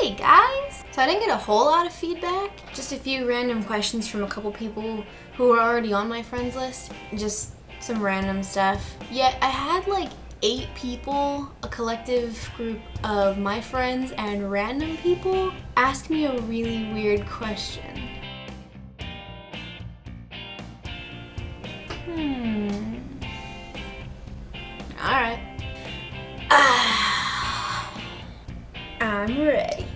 Hey guys! So I didn't get a whole lot of feedback, just a few random questions from a couple people who were already on my friends list, just some random stuff. Yet I had like 8 people, a collective group of my friends and random people, ask me a really weird question. Alright. I'm ready.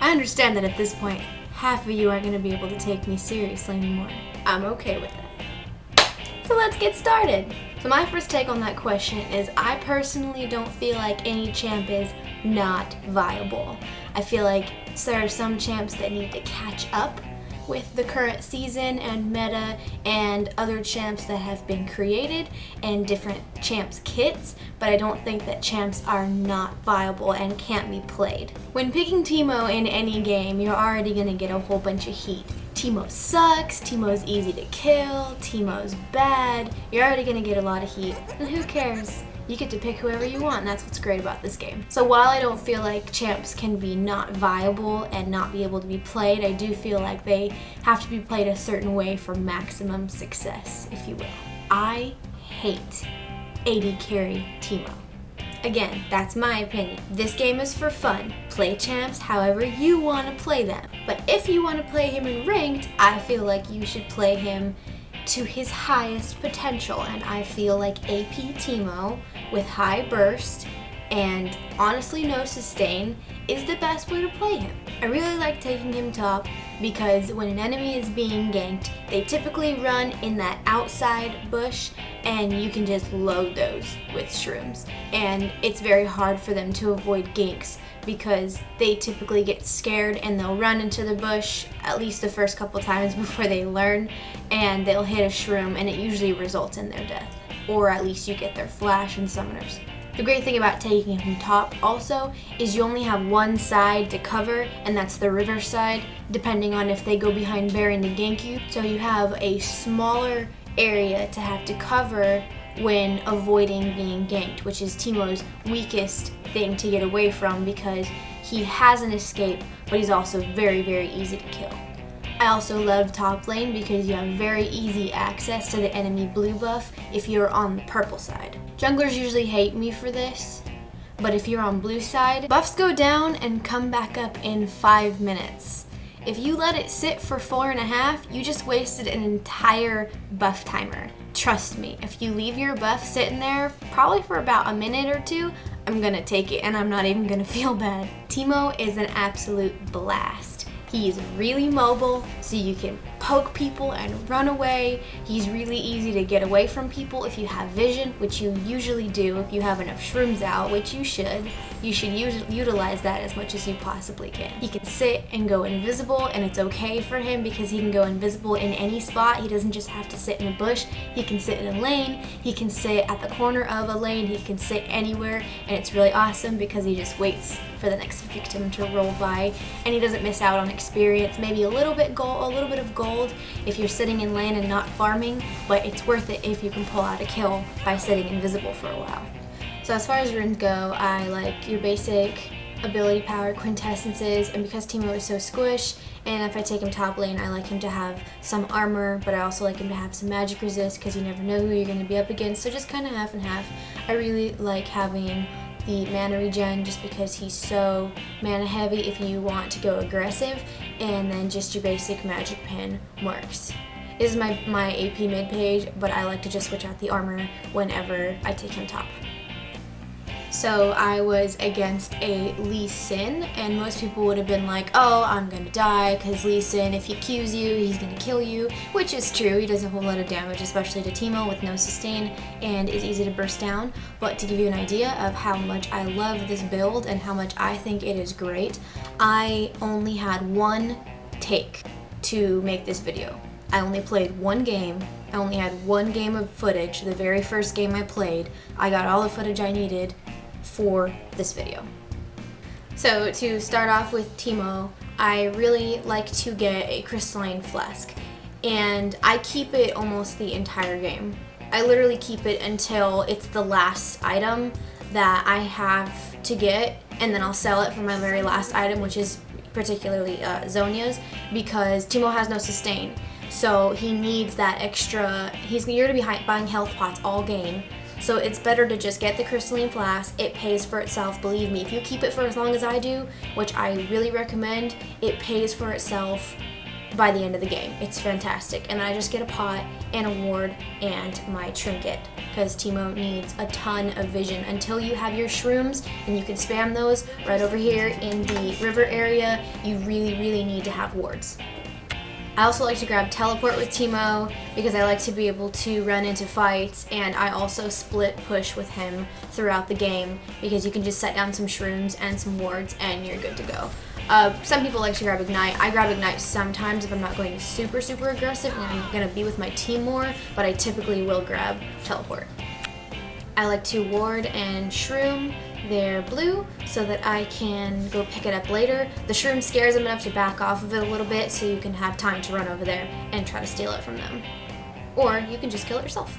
I understand that at this point, half of you aren't going to be able to take me seriously anymore. I'm okay with that. So let's get started. So my first take on that question is I personally don't feel like any champ is not viable. I feel like there are some champs that need to catch up with the current season and meta and other champs that have been created and different champs kits, but I don't think that champs are not viable and can't be played. When picking Teemo in any game, you're already gonna get a whole bunch of heat. Teemo sucks, Teemo's easy to kill, Teemo's bad, you're already gonna get a lot of heat, and who cares? You get to pick whoever you want, and that's what's great about this game. So while I don't feel like champs can be not viable and not be able to be played, I do feel like they have to be played a certain way for maximum success, if you will. I hate AD carry Teemo. Again, that's my opinion. This game is for fun. Play champs however you want to play them. But if you want to play him in ranked, I feel like you should play him to his highest potential, and I feel like AP Teemo with high burst and honestly no sustain is the best way to play him. I really like taking him top because when an enemy is being ganked, they typically run in that outside bush and you can just load those with shrooms, and it's very hard for them to avoid ganks because they typically get scared and they'll run into the bush at least the first couple times before they learn, and they'll hit a shroom and it usually results in their death, or at least you get their flash and summoners. The great thing about taking him top also is you only have one side to cover, and that's the river side, depending on if they go behind Baron to gank you, so you have a smaller area to have to cover when avoiding being ganked, which is Teemo's weakest thing to get away from because he has an escape, but he's also very, very easy to kill. I also love top lane because you have very easy access to the enemy blue buff if you're on the purple side. Junglers usually hate me for this, but if you're on blue side, buffs go down and come back up in 5 minutes. If you let it sit for 4.5, you just wasted an entire buff timer. Trust me, if you leave your buff sitting there probably for about a minute or 2, I'm gonna take it and I'm not even gonna feel bad. Teemo is an absolute blast. He's really mobile, so you can poke people and run away. He's really easy to get away from people if you have vision, which you usually do if you have enough shrooms out, which you should. You should utilize that as much as you possibly can. He can sit and go invisible, and it's okay for him because he can go invisible in any spot. He doesn't just have to sit in a bush. He can sit in a lane. He can sit at the corner of a lane. He can sit anywhere, and it's really awesome because he just waits for the next victim to roll by, and he doesn't miss out on experience. Maybe a little bit of gold if you're sitting in lane and not farming, but it's worth it if you can pull out a kill by sitting invisible for a while. So as far as runes go, I like your basic ability power quintessences, and because Teemo is so squish, and if I take him top lane, I like him to have some armor, but I also like him to have some magic resist because you never know who you're going to be up against, so just kind of half and half. I really like having the mana regen just because he's so mana heavy if you want to go aggressive, and then just your basic magic pin works. This is my AP mid page, but I like to just switch out the armor whenever I take him top. So I was against a Lee Sin, and most people would have been like, oh, I'm gonna die because Lee Sin, if he Qs you, he's gonna kill you, which is true. He does a whole lot of damage, especially to Teemo with no sustain, and is easy to burst down. But to give you an idea of how much I love this build and how much I think it is great, I only had one take to make this video. I only played one game. I only had one game of footage. The very first game I played, I got all the footage I needed for this video. So to start off with Teemo, I really like to get a crystalline flask, and I keep it almost the entire game. I literally keep it until it's the last item that I have to get, and then I'll sell it for my very last item, which is particularly Zonia's, because Teemo has no sustain. So he needs that extra, you're gonna be buying health pots all game. So it's better to just get the crystalline flask. It pays for itself, believe me. If you keep it for as long as I do, which I really recommend, it pays for itself by the end of the game. It's fantastic. And then I just get a pot and a ward and my trinket, because Teemo needs a ton of vision. Until you have your shrooms, and you can spam those right over here in the river area, you really need to have wards. I also like to grab teleport with Teemo because I like to be able to run into fights, and I also split push with him throughout the game because you can just set down some shrooms and some wards and you're good to go. Some people like to grab Ignite. I grab Ignite sometimes if I'm not going super aggressive and I'm going to be with my team more, but I typically will grab teleport. I like to ward and shroom their blue so that I can go pick it up later. The shroom scares them enough to back off of it a little bit so you can have time to run over there and try to steal it from them. Or you can just kill it yourself.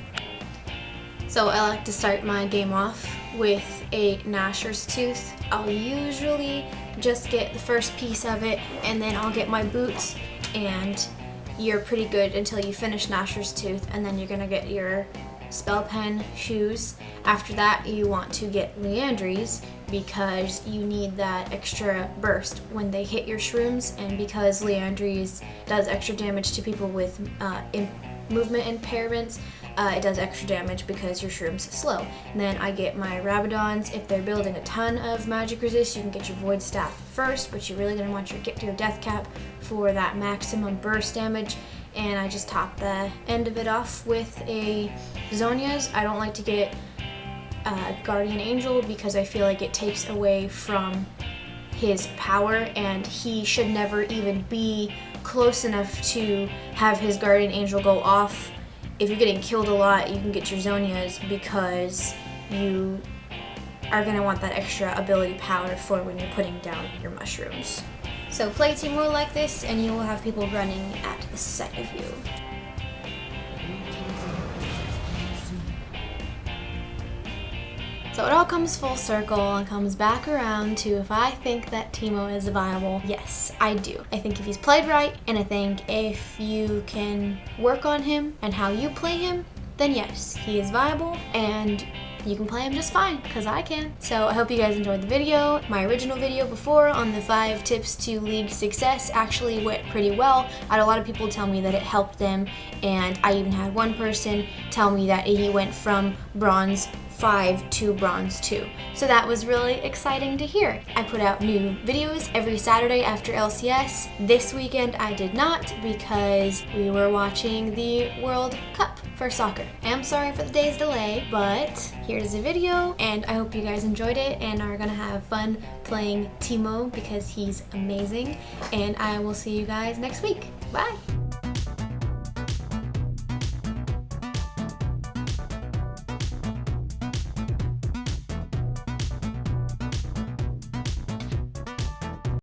So I like to start my game off with a Gnasher's Tooth. I'll usually just get the first piece of it and then I'll get my boots, and you're pretty good until you finish Gnasher's Tooth, and then you're gonna get your spell pen shoes. After that you want to get Leandry's because you need that extra burst when they hit your shrooms, and because Leandry's does extra damage to people with movement impairments, it does extra damage because your shroom's slow. And then I get my Rabadons. If they're building a ton of magic resist, you can get your Void Staff first, but you're really going to want to get your Death Cap for that maximum burst damage. And I just top the end of it off with a Zonia's. I don't like to get Guardian Angel because I feel like it takes away from his power, and he should never even be close enough to have his Guardian Angel go off. If you're getting killed a lot, you can get your Zonia's because you are going to want that extra ability power for when you're putting down your mushrooms. So play Teemo like this and you will have people running at the sight of you. So it all comes full circle and comes back around to if I think that Teemo is viable. Yes, I do. I think if he's played right, and I think if you can work on him and how you play him, then yes, he is viable and you can play him just fine, because I can. So I hope you guys enjoyed the video. My original video before on the 5 tips to league success actually went pretty well. I had a lot of people tell me that it helped them, and I even had one person tell me that he went from bronze 5 to bronze 2. So that was really exciting to hear. I put out new videos every Saturday after LCS. This weekend I did not because we were watching the World Cup for soccer. I am sorry for the day's delay, but here's the video, and I hope you guys enjoyed it and are gonna have fun playing Teemo because he's amazing, and I will see you guys next week. Bye!